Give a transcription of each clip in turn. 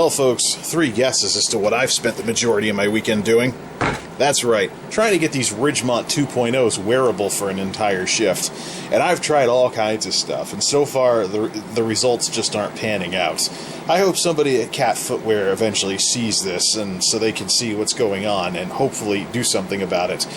Well, folks, 3 guesses as to what I've spent the majority of my weekend doing. That's right, trying to get these Ridgemont 2.0s wearable for an entire shift. And I've tried all kinds of stuff, and so far the results just aren't panning out. I hope somebody at Cat Footwear eventually sees this, and so they can see what's going on and hopefully do something about it.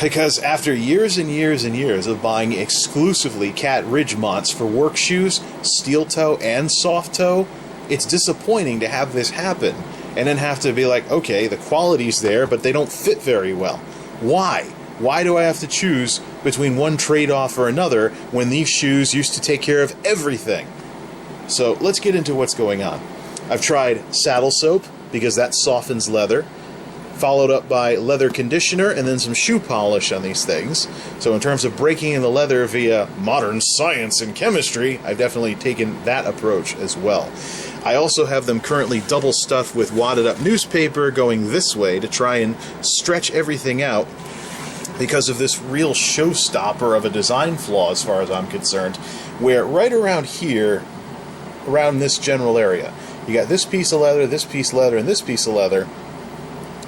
Because after years and years and years of buying exclusively Cat Ridgemonts for work shoes, steel toe and soft toe, it's disappointing to have this happen and then have to be like, okay, the quality's there, but they don't fit very well. Why? Why do I have to choose between one trade-off or another when these shoes used to take care of everything? So let's get into what's going on. I've tried saddle soap because that softens leather, followed up by leather conditioner and then some shoe polish on these things. So in terms of breaking in the leather via modern science and chemistry, I've definitely taken that approach as well. I also have them currently double stuffed with wadded up newspaper going this way to try and stretch everything out because of this real showstopper of a design flaw as far as I'm concerned, where right around here, around this general area, you got this piece of leather, this piece of leather, and this piece of leather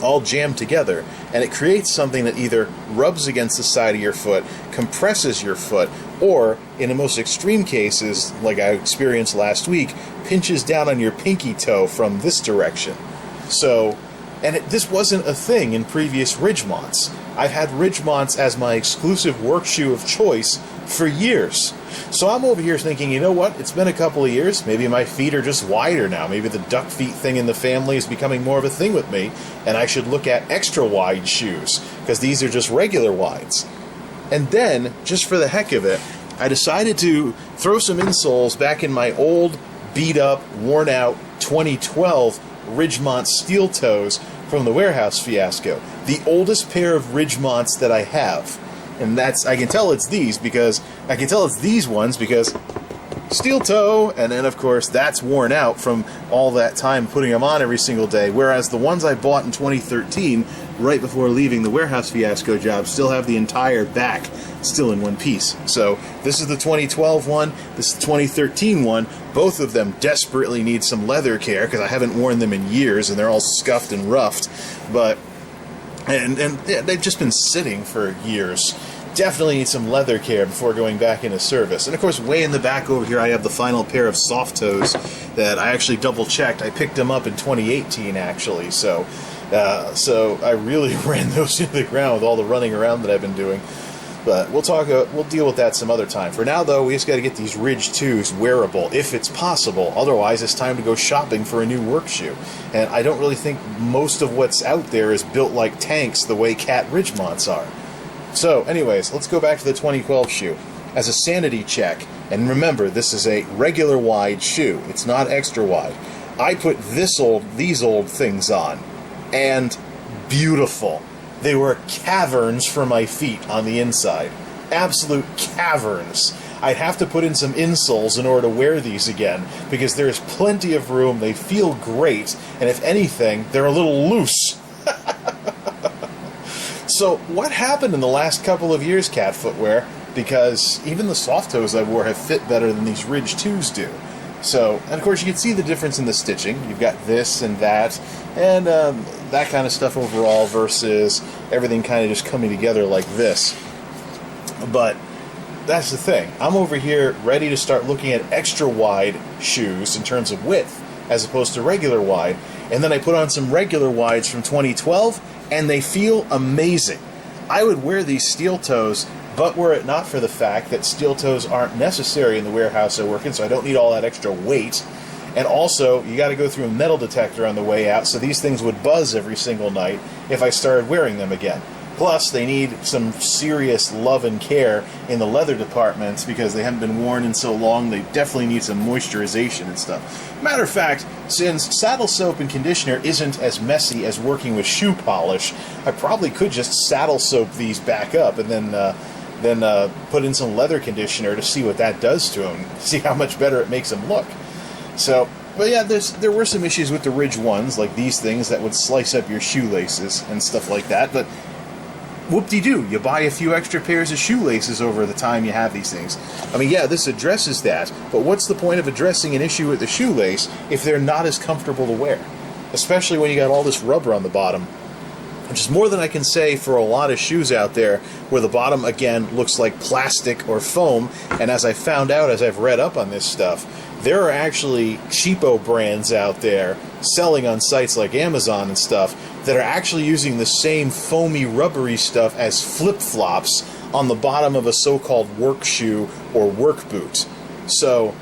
all jammed together, and it creates something that either rubs against the side of your foot, compresses your foot, or, in the most extreme cases, like I experienced last week, pinches down on your pinky toe from this direction. So, and this wasn't a thing in previous Ridgemonts. I've had Ridgemonts as my exclusive work shoe of choice for years. So I'm over here thinking, you know what, it's been a couple of years, maybe my feet are just wider now, maybe the duck feet thing in the family is becoming more of a thing with me, and I should look at extra wide shoes, because these are just regular wides. And then, just for the heck of it, I decided to throw some insoles back in my old, beat-up, worn-out 2012 Ridgemont steel toes from the warehouse fiasco. The oldest pair of Ridgemonts that I have. And that's, I can tell it's these ones because steel toe, and then of course that's worn out from all that time putting them on every single day, whereas the ones I bought in 2013, right before leaving the warehouse fiasco job, still have the entire back still in one piece. So this is the 2012 one, this is the 2013 one. Both of them desperately need some leather care because I haven't worn them in years and they're all scuffed and roughed, but and they've just been sitting for years. Definitely need some leather care before going back into service. And of course, way in the back over here, I have the final pair of soft toes that I actually double checked. I picked them up in 2018, actually. So I really ran those into the ground with all the running around that I've been doing. But we'll deal with that some other time. For now, though, we just got to get these Ridge 2s wearable, if it's possible. Otherwise, it's time to go shopping for a new work shoe. And I don't really think most of what's out there is built like tanks the way Cat Ridgemonts are. So, anyways, let's go back to the 2012 shoe. As a sanity check, and remember, this is a regular wide shoe. It's not extra wide. I put these old things on, and beautiful. They were caverns for my feet on the inside. Absolute caverns. I'd have to put in some insoles in order to wear these again, because there's plenty of room, they feel great, and if anything, they're a little loose. So, what happened in the last couple of years, Cat Footwear? Because even the soft toes I wore have fit better than these Ridge 2s do. So, and of course you can see the difference in the stitching. You've got this and that kind of stuff overall versus everything kind of just coming together like this. But that's the thing. I'm over here ready to start looking at extra wide shoes in terms of width as opposed to regular wide. And then I put on some regular wides from 2012 and they feel amazing. I would wear these steel toes, but were it not for the fact that steel toes aren't necessary in the warehouse I work in, so I don't need all that extra weight. And also, you got to go through a metal detector on the way out, so these things would buzz every single night if I started wearing them again. Plus, they need some serious love and care in the leather department because they haven't been worn in so long. They definitely need some moisturization and stuff. Matter of fact, since saddle soap and conditioner isn't as messy as working with shoe polish, I probably could just saddle soap these back up and then put in some leather conditioner to see what that does to them, see how much better it makes them look. So, but yeah, there were some issues with the Ridge ones, like these things that would slice up your shoelaces and stuff like that, but whoop-de-doo, you buy a few extra pairs of shoelaces over the time you have these things. I mean, yeah, this addresses that, but what's the point of addressing an issue with the shoelace if they're not as comfortable to wear? Especially when you got all this rubber on the bottom, which is more than I can say for a lot of shoes out there where the bottom, again, looks like plastic or foam, and as I found out as I've read up on this stuff, there are actually cheapo brands out there selling on sites like Amazon and stuff that are actually using the same foamy, rubbery stuff as flip-flops on the bottom of a so-called work shoe or work boot. So,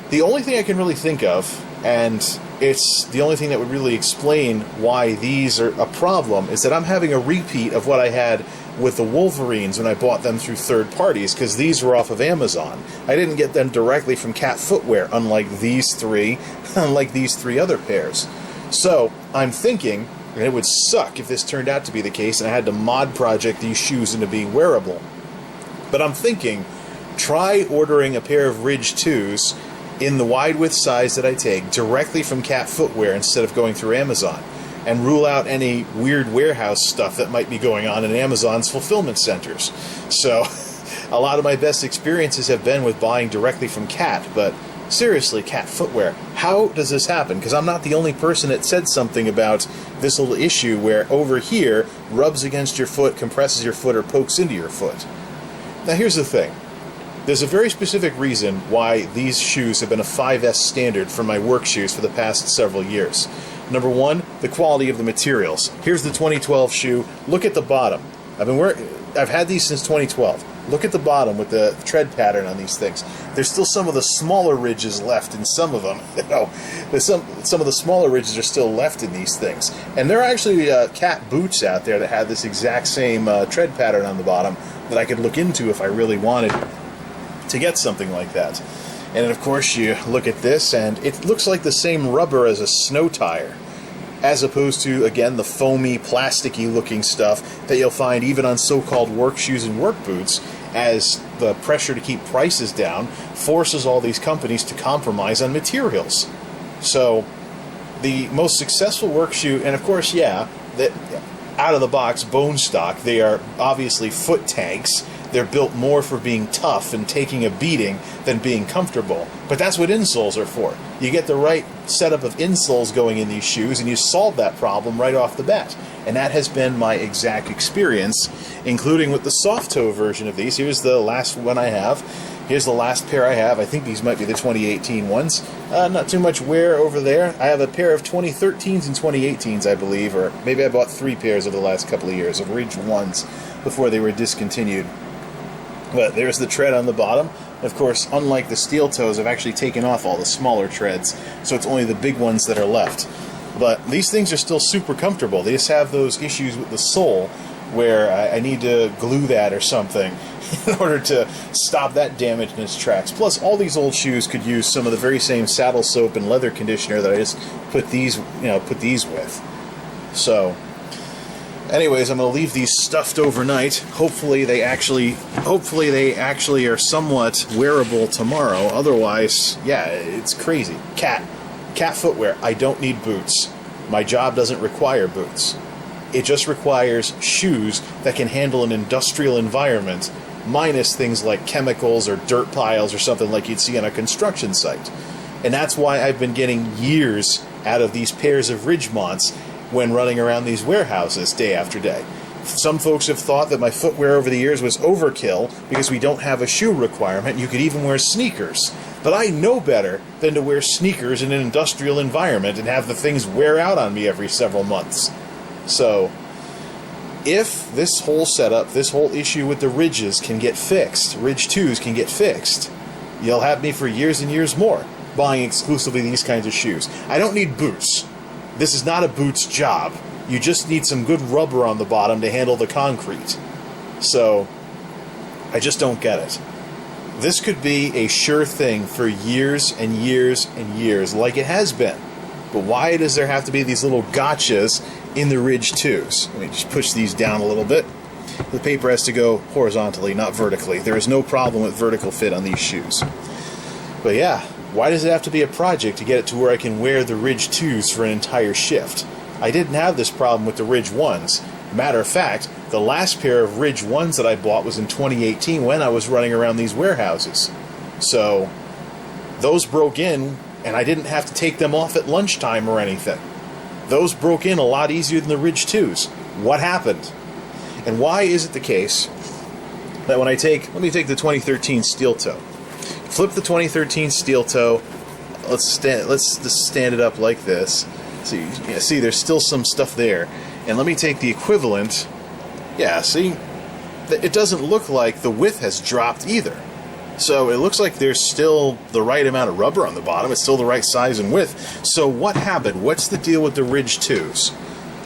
the only thing I can really think of, and it's the only thing that would really explain why these are a problem, is that I'm having a repeat of what I had with the Wolverines when I bought them through third parties, because these were off of Amazon. I didn't get them directly from Cat Footwear, unlike these three other pairs. So, I'm thinking, and it would suck if this turned out to be the case and I had to mod project these shoes into being wearable, but I'm thinking, try ordering a pair of Ridge 2s in the wide width size that I take directly from Cat Footwear instead of going through Amazon, and rule out any weird warehouse stuff that might be going on in Amazon's fulfillment centers. So, a lot of my best experiences have been with buying directly from Cat, but seriously, Cat Footwear, how does this happen? Because I'm not the only person that said something about this little issue where over here, rubs against your foot, compresses your foot, or pokes into your foot. Now here's the thing. There's a very specific reason why these shoes have been a 5S standard for my work shoes for the past several years. Number one, the quality of the materials. Here's the 2012 shoe. Look at the bottom. I've had these since 2012. Look at the bottom with the tread pattern on these things. There's still some of the smaller ridges left in some of them. There's some of the smaller ridges are still left in these things. And there are actually Cat boots out there that had this exact same tread pattern on the bottom that I could look into if I really wanted to get something like that. And then, of course, you look at this, and it looks like the same rubber as a snow tire, as opposed to, again, the foamy, plasticky-looking stuff that you'll find even on so-called work shoes and work boots, as the pressure to keep prices down forces all these companies to compromise on materials. So, the most successful work shoe, and of course, yeah, that out-of-the-box bone stock, they are obviously foot tanks. They're built more for being tough and taking a beating than being comfortable. But that's what insoles are for. You get the right setup of insoles going in these shoes, and you solve that problem right off the bat. And that has been my exact experience, including with the soft toe version of these. Here's the last one I have. Here's the last pair I have. I think these might be the 2018 ones. Not too much wear over there. I have a pair of 2013s and 2018s, I believe, or maybe I bought 3 pairs over the last couple of years of Ridge 1s before they were discontinued. But there's the tread on the bottom. Of course, unlike the steel toes, I've actually taken off all the smaller treads, so it's only the big ones that are left. But these things are still super comfortable. They just have those issues with the sole where I need to glue that or something in order to stop that damage in its tracks. Plus, all these old shoes could use some of the very same saddle soap and leather conditioner that I just put these with. So, anyways, I'm going to leave these stuffed overnight. Hopefully they actually are somewhat wearable tomorrow. Otherwise, yeah, it's crazy. Cat Footwear. I don't need boots. My job doesn't require boots. It just requires shoes that can handle an industrial environment, minus things like chemicals or dirt piles or something like you'd see on a construction site. And that's why I've been getting years out of these pairs of Ridgemonts when running around these warehouses day after day. Some folks have thought that my footwear over the years was overkill because we don't have a shoe requirement. You could even wear sneakers. But I know better than to wear sneakers in an industrial environment and have the things wear out on me every several months. So, if this whole setup, this whole issue with the ridges can get fixed, Ridge 2s can get fixed, you'll have me for years and years more buying exclusively these kinds of shoes. I don't need boots. This is not a boots job. You just need some good rubber on the bottom to handle the concrete. So, I just don't get it. This could be a sure thing for years and years and years, like it has been. But why does there have to be these little gotchas in the Ridge 2s? Let me just push these down a little bit. The paper has to go horizontally, not vertically. There is no problem with vertical fit on these shoes. But yeah, why does it have to be a project to get it to where I can wear the Ridge 2s for an entire shift? I didn't have this problem with the Ridge 1s. Matter of fact, The last pair of Ridge 1s that I bought was in 2018 when I was running around these warehouses. So those broke in, and I didn't have to take them off at lunchtime or anything. Those broke in a lot easier than the Ridge 2s. What happened? And why is it the case that when let me take the 2013 steel toe. Flip the 2013 steel toe. Let's just stand it up like this. So you see, there's still some stuff there. And let me take the equivalent. Yeah, see? It doesn't look like the width has dropped either. So it looks like there's still the right amount of rubber on the bottom. It's still the right size and width. So what happened? What's the deal with the Ridge 2s?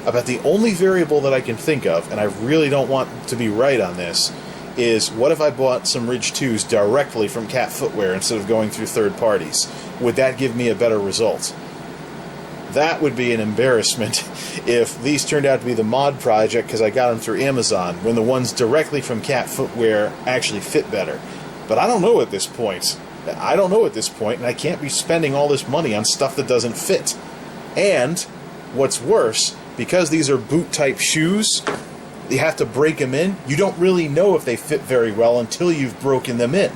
About the only variable that I can think of, and I really don't want to be right on this, is what if I bought some Ridge 2s directly from Cat Footwear instead of going through third parties? Would that give me a better result? That would be an embarrassment if these turned out to be the mod project because I got them through Amazon, when the ones directly from Cat Footwear actually fit better. But I don't know at this point. And I can't be spending all this money on stuff that doesn't fit. And, what's worse, because these are boot-type shoes, you have to break them in. You don't really know if they fit very well until you've broken them in.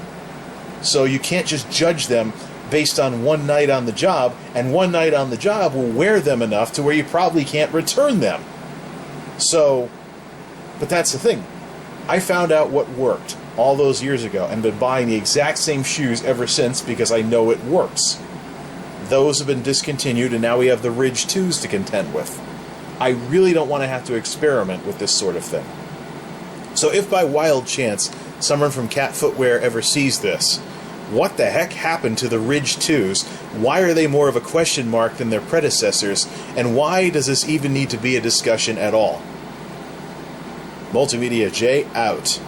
So you can't just judge them based on one night on the job, and one night on the job will wear them enough to where you probably can't return them. So, but that's the thing. I found out what worked all those years ago and been buying the exact same shoes ever since because I know it works. Those have been discontinued, and now we have the Ridge 2s to contend with. I really don't want to have to experiment with this sort of thing. So if by wild chance someone from Cat Footwear ever sees this, what the heck happened to the Ridge 2s? Why are they more of a question mark than their predecessors? And why does this even need to be a discussion at all? MultimediaJay out.